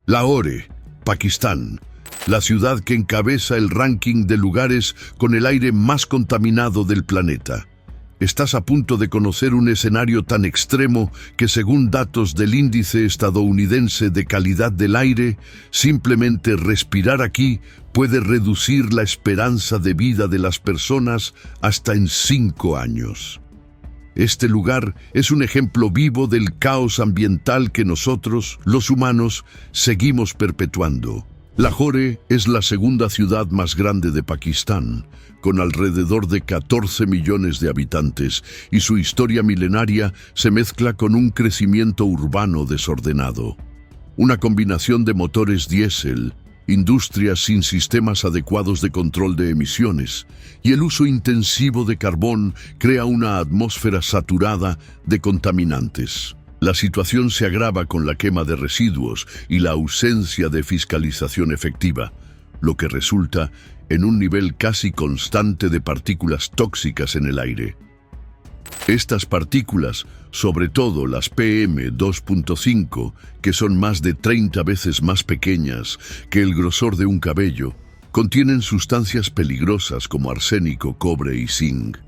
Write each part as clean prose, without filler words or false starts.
Lahore, Pakistán, la ciudad que encabeza el ranking de lugares con el aire más contaminado del planeta. Estás a punto de conocer un escenario tan extremo que, según datos del Índice Estadounidense de Calidad del Aire, simplemente respirar aquí puede reducir la esperanza de vida de las personas hasta en 5 años. Este lugar es un ejemplo vivo del caos ambiental que nosotros, los humanos, seguimos perpetuando. Lahore es la segunda ciudad más grande de Pakistán, con alrededor de 14 millones de habitantes, y su historia milenaria se mezcla con un crecimiento urbano desordenado. Una combinación de motores diésel, industrias sin sistemas adecuados de control de emisiones y el uso intensivo de carbón crea una atmósfera saturada de contaminantes. La situación se agrava con la quema de residuos y la ausencia de fiscalización efectiva, lo que resulta en un nivel casi constante de partículas tóxicas en el aire. Estas partículas, sobre todo las PM2.5, que son más de 30 veces más pequeñas que el grosor de un cabello, contienen sustancias peligrosas como arsénico, cobre y zinc.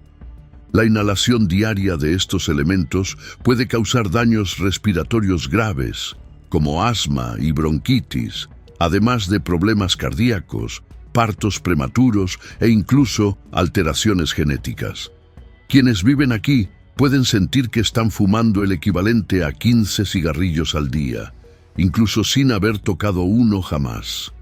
La inhalación diaria de estos elementos puede causar daños respiratorios graves, como asma y bronquitis, además de problemas cardíacos, partos prematuros e incluso alteraciones genéticas. Quienes viven aquí pueden sentir que están fumando el equivalente a 15 cigarrillos al día, incluso sin haber tocado uno jamás.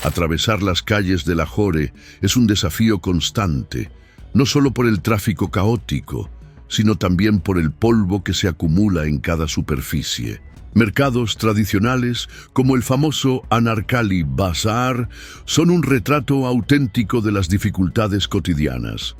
Atravesar las calles de Lahore es un desafío constante, no solo por el tráfico caótico, sino también por el polvo que se acumula en cada superficie. Mercados tradicionales, como el famoso Anarkali Bazaar, son un retrato auténtico de las dificultades cotidianas.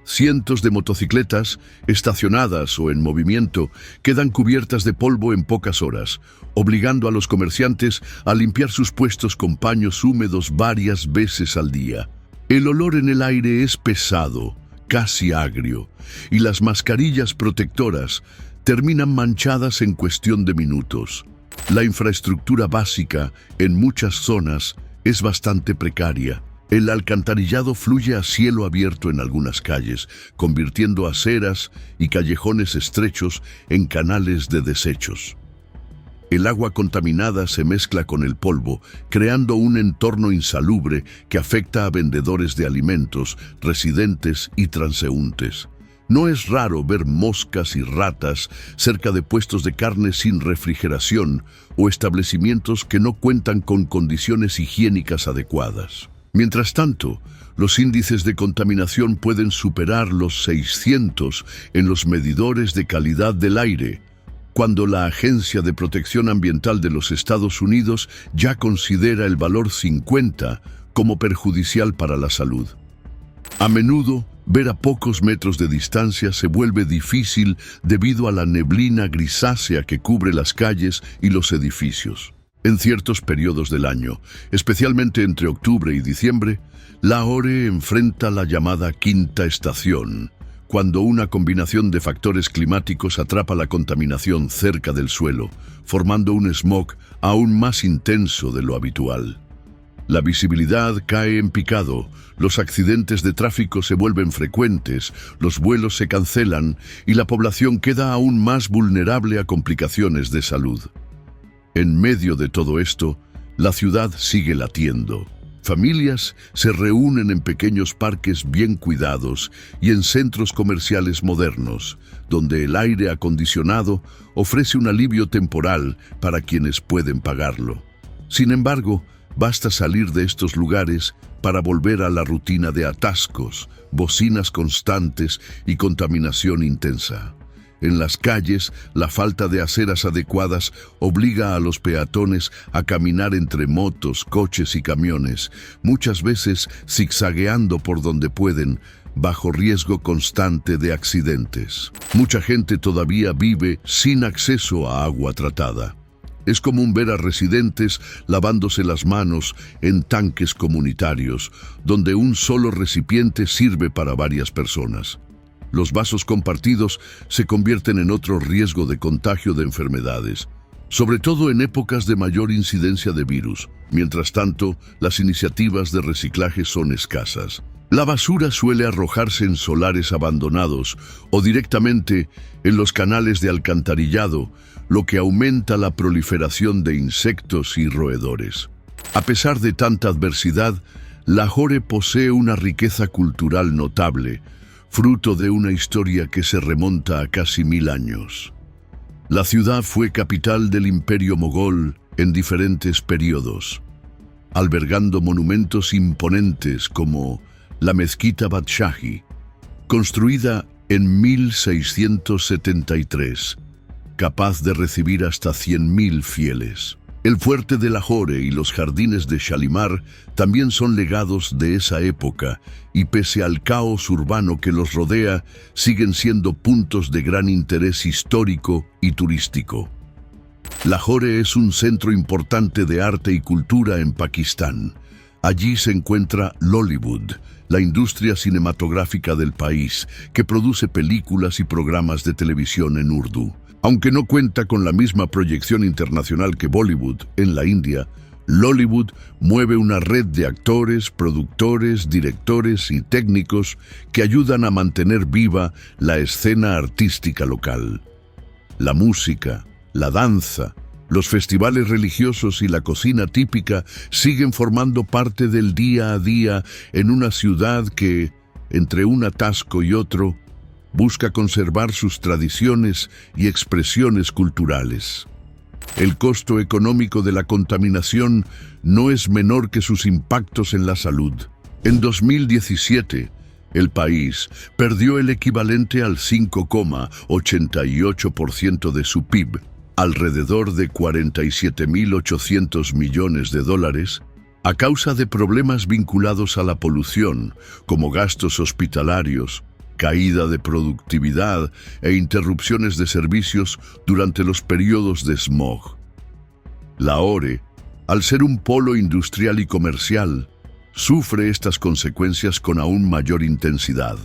Cientos de motocicletas, estacionadas o en movimiento, quedan cubiertas de polvo en pocas horas, obligando a los comerciantes a limpiar sus puestos con paños húmedos varias veces al día. El olor en el aire es pesado, casi agrio, y las mascarillas protectoras terminan manchadas en cuestión de minutos. La infraestructura básica en muchas zonas es bastante precaria. El alcantarillado fluye a cielo abierto en algunas calles, convirtiendo aceras y callejones estrechos en canales de desechos. El agua contaminada se mezcla con el polvo, creando un entorno insalubre que afecta a vendedores de alimentos, residentes y transeúntes. No es raro ver moscas y ratas cerca de puestos de carne sin refrigeración o establecimientos que no cuentan con condiciones higiénicas adecuadas. Mientras tanto, los índices de contaminación pueden superar los 600 en los medidores de calidad del aire, cuando la Agencia de Protección Ambiental de los Estados Unidos ya considera el valor 50 como perjudicial para la salud. A menudo, ver a pocos metros de distancia se vuelve difícil debido a la neblina grisácea que cubre las calles y los edificios. En ciertos periodos del año, especialmente entre octubre y diciembre, Lahore enfrenta la llamada quinta estación, cuando una combinación de factores climáticos atrapa la contaminación cerca del suelo, formando un smog aún más intenso de lo habitual. La visibilidad cae en picado, los accidentes de tráfico se vuelven frecuentes, los vuelos se cancelan y la población queda aún más vulnerable a complicaciones de salud. En medio de todo esto, la ciudad sigue latiendo. Familias se reúnen en pequeños parques bien cuidados y en centros comerciales modernos, donde el aire acondicionado ofrece un alivio temporal para quienes pueden pagarlo. Sin embargo, basta salir de estos lugares para volver a la rutina de atascos, bocinas constantes y contaminación intensa. En las calles, la falta de aceras adecuadas obliga a los peatones a caminar entre motos, coches y camiones, muchas veces zigzagueando por donde pueden, bajo riesgo constante de accidentes. Mucha gente todavía vive sin acceso a agua tratada. Es común ver a residentes lavándose las manos en tanques comunitarios, donde un solo recipiente sirve para varias personas. Los vasos compartidos se convierten en otro riesgo de contagio de enfermedades. sobre todo en épocas de mayor incidencia de virus. Mientras tanto, las iniciativas de reciclaje son escasas. La basura suele arrojarse en solares abandonados o directamente en los canales de alcantarillado, lo que aumenta la proliferación de insectos y roedores. A pesar de tanta adversidad, Lahore posee una riqueza cultural notable, fruto de una historia que se remonta a casi 1000 años. La ciudad fue capital del Imperio Mogol en diferentes periodos, albergando monumentos imponentes como la Mezquita Badshahi, construida en 1673, capaz de recibir hasta 100.000 fieles. El fuerte de Lahore y los jardines de Shalimar también son legados de esa época y pese al caos urbano que los rodea, siguen siendo puntos de gran interés histórico y turístico. Lahore es un centro importante de arte y cultura en Pakistán. Allí se encuentra Lollywood, la industria cinematográfica del país, que produce películas y programas de televisión en Urdu. Aunque no cuenta con la misma proyección internacional que Bollywood en la India, Lollywood mueve una red de actores, productores, directores y técnicos que ayudan a mantener viva la escena artística local. La música, la danza, los festivales religiosos y la cocina típica siguen formando parte del día a día en una ciudad que, entre un atasco y otro, busca conservar sus tradiciones y expresiones culturales. El costo económico de la contaminación no es menor que sus impactos en la salud. En 2017, el país perdió el equivalente al 5,88% de su PIB, alrededor de 47.800 millones de dólares, a causa de problemas vinculados a la polución, como gastos hospitalarios, caída de productividad e interrupciones de servicios durante los periodos de smog. Lahore, al ser un polo industrial y comercial, sufre estas consecuencias con aún mayor intensidad.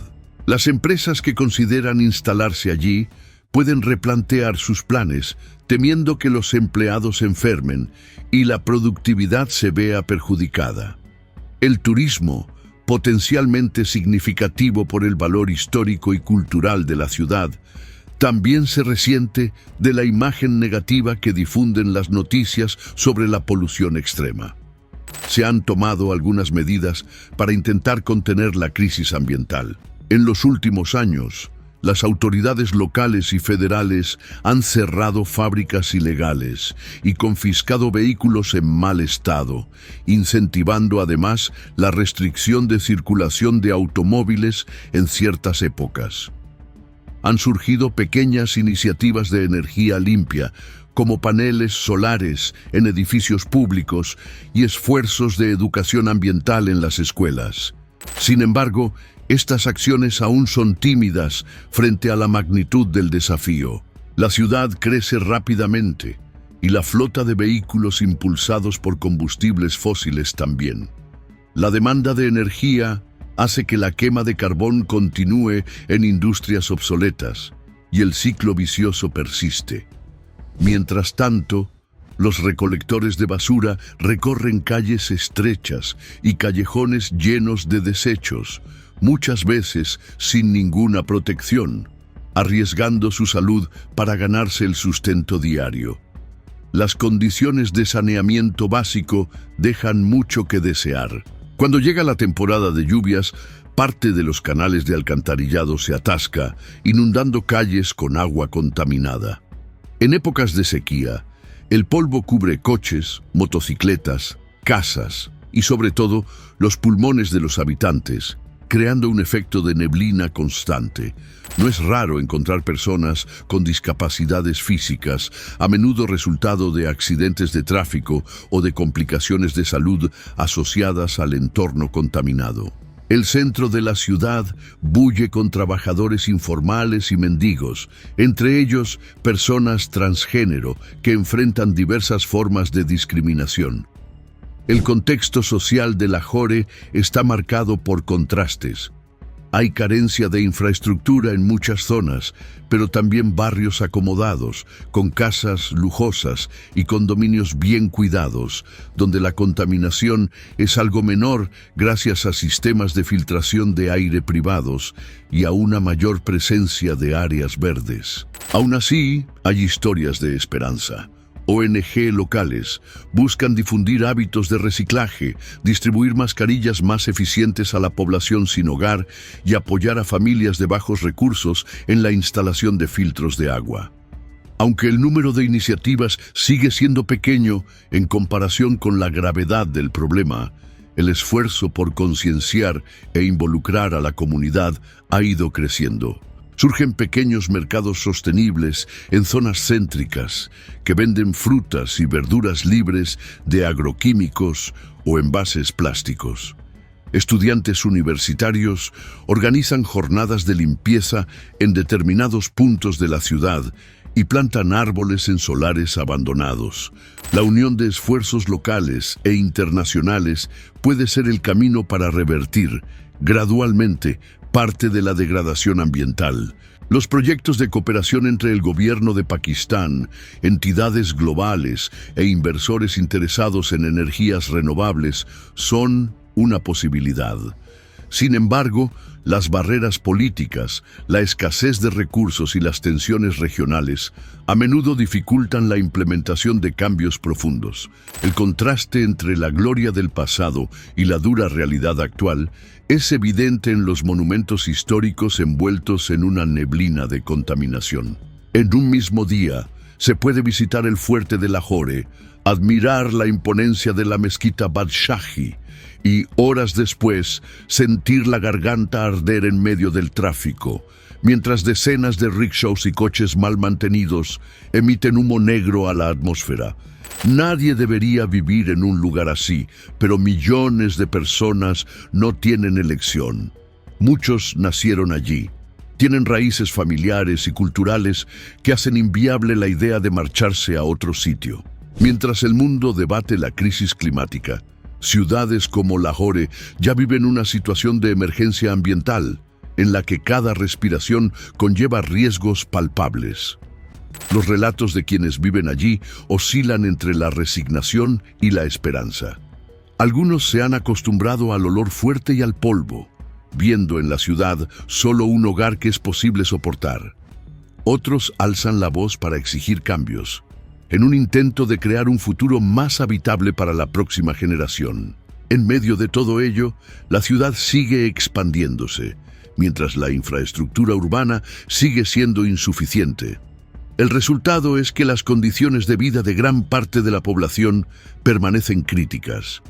Las empresas que consideran instalarse allí pueden replantear sus planes, temiendo que los empleados enfermen y la productividad se vea perjudicada. El turismo, potencialmente significativo por el valor histórico y cultural de la ciudad, también se resiente de la imagen negativa que difunden las noticias sobre la polución extrema. Se han tomado algunas medidas para intentar contener la crisis ambiental. En los últimos años, las autoridades locales y federales han cerrado fábricas ilegales y confiscado vehículos en mal estado, incentivando además la restricción de circulación de automóviles en ciertas épocas. Han surgido pequeñas iniciativas de energía limpia, como paneles solares en edificios públicos y esfuerzos de educación ambiental en las escuelas. Sin embargo, estas acciones aún son tímidas frente a la magnitud del desafío. La ciudad crece rápidamente y la flota de vehículos impulsados por combustibles fósiles también. La demanda de energía hace que la quema de carbón continúe en industrias obsoletas y el ciclo vicioso persiste. Mientras tanto, los recolectores de basura recorren calles estrechas y callejones llenos de desechos, muchas veces sin ninguna protección, arriesgando su salud para ganarse el sustento diario. Las condiciones de saneamiento básico dejan mucho que desear. Cuando llega la temporada de lluvias, parte de los canales de alcantarillado se atasca, inundando calles con agua contaminada. En épocas de sequía, el polvo cubre coches, motocicletas, casas y sobre todo los pulmones de los habitantes, creando un efecto de neblina constante. No es raro encontrar personas con discapacidades físicas, a menudo resultado de accidentes de tráfico o de complicaciones de salud asociadas al entorno contaminado. El centro de la ciudad bulle con trabajadores informales y mendigos, entre ellos personas transgénero que enfrentan diversas formas de discriminación. El contexto social de Lahore está marcado por contrastes. Hay carencia de infraestructura en muchas zonas, pero también barrios acomodados, con casas lujosas y condominios bien cuidados, donde la contaminación es algo menor gracias a sistemas de filtración de aire privados y a una mayor presencia de áreas verdes. Aún así, hay historias de esperanza. ONG locales buscan difundir hábitos de reciclaje, distribuir mascarillas más eficientes a la población sin hogar y apoyar a familias de bajos recursos en la instalación de filtros de agua. Aunque el número de iniciativas sigue siendo pequeño en comparación con la gravedad del problema, el esfuerzo por concienciar e involucrar a la comunidad ha ido creciendo. Surgen pequeños mercados sostenibles en zonas céntricas que venden frutas y verduras libres de agroquímicos o envases plásticos. Estudiantes universitarios organizan jornadas de limpieza en determinados puntos de la ciudad y plantan árboles en solares abandonados. La unión de esfuerzos locales e internacionales puede ser el camino para revertir, gradualmente, parte de la degradación ambiental. Los proyectos de cooperación entre el gobierno de Pakistán, entidades globales e inversores interesados en energías renovables son una posibilidad. Sin embargo, las barreras políticas, la escasez de recursos y las tensiones regionales a menudo dificultan la implementación de cambios profundos. El contraste entre la gloria del pasado y la dura realidad actual es evidente en los monumentos históricos envueltos en una neblina de contaminación. En un mismo día, se puede visitar el fuerte de Lahore, admirar la imponencia de la mezquita Badshahi y, horas después, sentir la garganta arder en medio del tráfico, mientras decenas de rickshaws y coches mal mantenidos emiten humo negro a la atmósfera. Nadie debería vivir en un lugar así, pero millones de personas no tienen elección. Muchos nacieron allí. Tienen raíces familiares y culturales que hacen inviable la idea de marcharse a otro sitio. Mientras el mundo debate la crisis climática, ciudades como Lahore ya viven una situación de emergencia ambiental, en la que cada respiración conlleva riesgos palpables. Los relatos de quienes viven allí oscilan entre la resignación y la esperanza. Algunos se han acostumbrado al olor fuerte y al polvo, viendo en la ciudad solo un hogar que es posible soportar. Otros alzan la voz para exigir cambios, en un intento de crear un futuro más habitable para la próxima generación. En medio de todo ello, la ciudad sigue expandiéndose, mientras la infraestructura urbana sigue siendo insuficiente. El resultado es que las condiciones de vida de gran parte de la población permanecen críticas.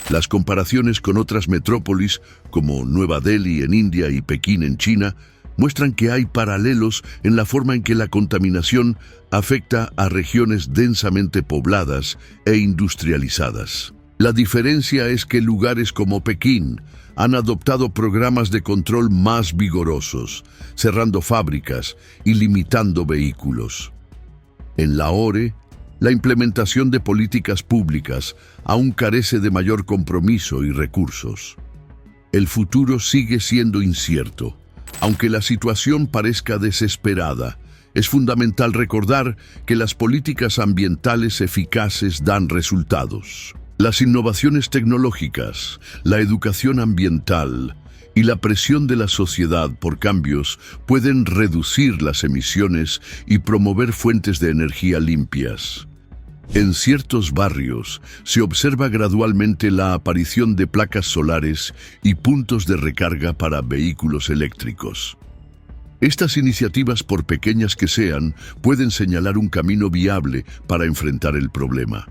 Las comparaciones con otras metrópolis, como Nueva Delhi en India y Pekín en China, muestran que hay paralelos en la forma en que la contaminación afecta a regiones densamente pobladas e industrializadas. La diferencia es que lugares como Pekín han adoptado programas de control más vigorosos, cerrando fábricas y limitando vehículos. En Lahore, la implementación de políticas públicas aún carece de mayor compromiso y recursos. El futuro sigue siendo incierto. Aunque la situación parezca desesperada, es fundamental recordar que las políticas ambientales eficaces dan resultados. Las innovaciones tecnológicas, la educación ambiental y la presión de la sociedad por cambios pueden reducir las emisiones y promover fuentes de energía limpias. En ciertos barrios se observa gradualmente la aparición de placas solares y puntos de recarga para vehículos eléctricos. Estas iniciativas, por pequeñas que sean, pueden señalar un camino viable para enfrentar el problema.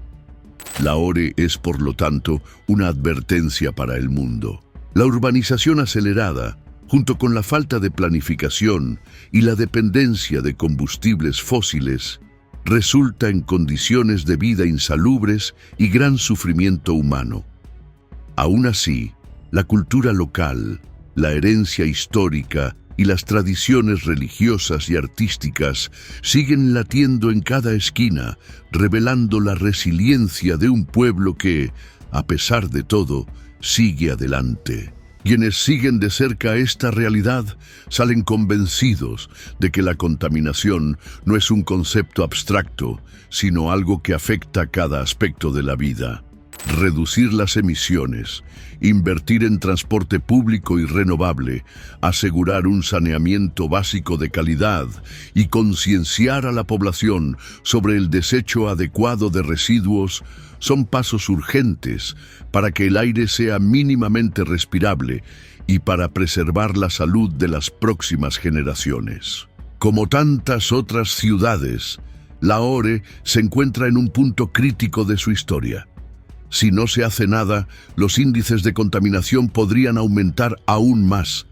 Lahore es, por lo tanto, una advertencia para el mundo. La urbanización acelerada, junto con la falta de planificación y la dependencia de combustibles fósiles, resulta en condiciones de vida insalubres y gran sufrimiento humano. Aún así, la cultura local, la herencia histórica y las tradiciones religiosas y artísticas siguen latiendo en cada esquina, revelando la resiliencia de un pueblo que, a pesar de todo, sigue adelante. Quienes siguen de cerca esta realidad salen convencidos de que la contaminación no es un concepto abstracto, sino algo que afecta cada aspecto de la vida. Reducir las emisiones, invertir en transporte público y renovable, asegurar un saneamiento básico de calidad y concienciar a la población sobre el desecho adecuado de residuos son pasos urgentes para que el aire sea mínimamente respirable y para preservar la salud de las próximas generaciones. Como tantas otras ciudades, Lahore se encuentra en un punto crítico de su historia. Si no se hace nada, los índices de contaminación podrían aumentar aún más,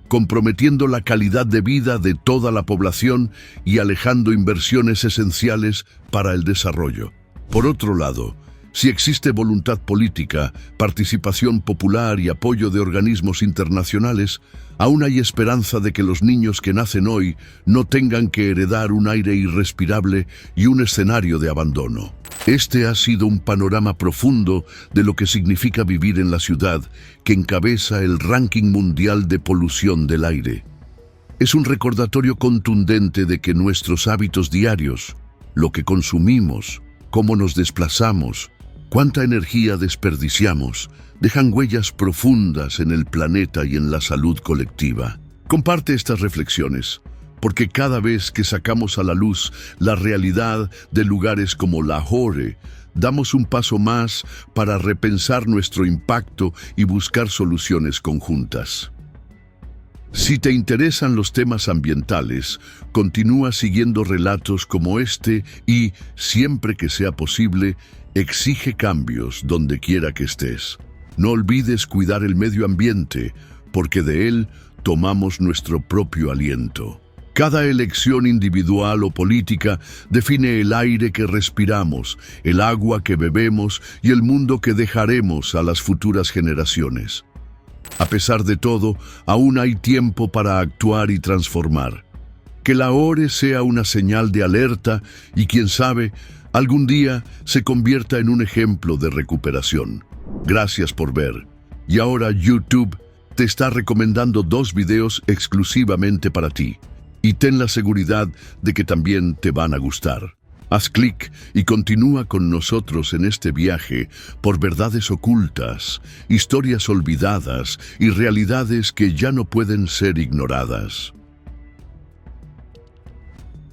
comprometiendo la calidad de vida de toda la población y alejando inversiones esenciales para el desarrollo. Por otro lado, si existe voluntad política, participación popular y apoyo de organismos internacionales, aún hay esperanza de que los niños que nacen hoy no tengan que heredar un aire irrespirable y un escenario de abandono. Este ha sido un panorama profundo de lo que significa vivir en la ciudad que encabeza el ranking mundial de polución del aire. Es un recordatorio contundente de que nuestros hábitos diarios, lo que consumimos, cómo nos desplazamos, cuánta energía desperdiciamos, dejan huellas profundas en el planeta y en la salud colectiva. Comparte estas reflexiones, porque cada vez que sacamos a la luz la realidad de lugares como Lahore, damos un paso más para repensar nuestro impacto y buscar soluciones conjuntas. Si te interesan los temas ambientales, continúa siguiendo relatos como este y, siempre que sea posible, exige cambios donde quiera que estés. No olvides cuidar el medio ambiente, porque de él tomamos nuestro propio aliento. Cada elección individual o política define el aire que respiramos, el agua que bebemos y el mundo que dejaremos a las futuras generaciones. A pesar de todo, aún hay tiempo para actuar y transformar. Que Lahore sea una señal de alerta y, quién sabe, algún día se convierta en un ejemplo de recuperación. Gracias por ver. Y ahora YouTube te está recomendando 2 videos exclusivamente para ti. Y ten la seguridad de que también te van a gustar. Haz clic y continúa con nosotros en este viaje por verdades ocultas, historias olvidadas y realidades que ya no pueden ser ignoradas.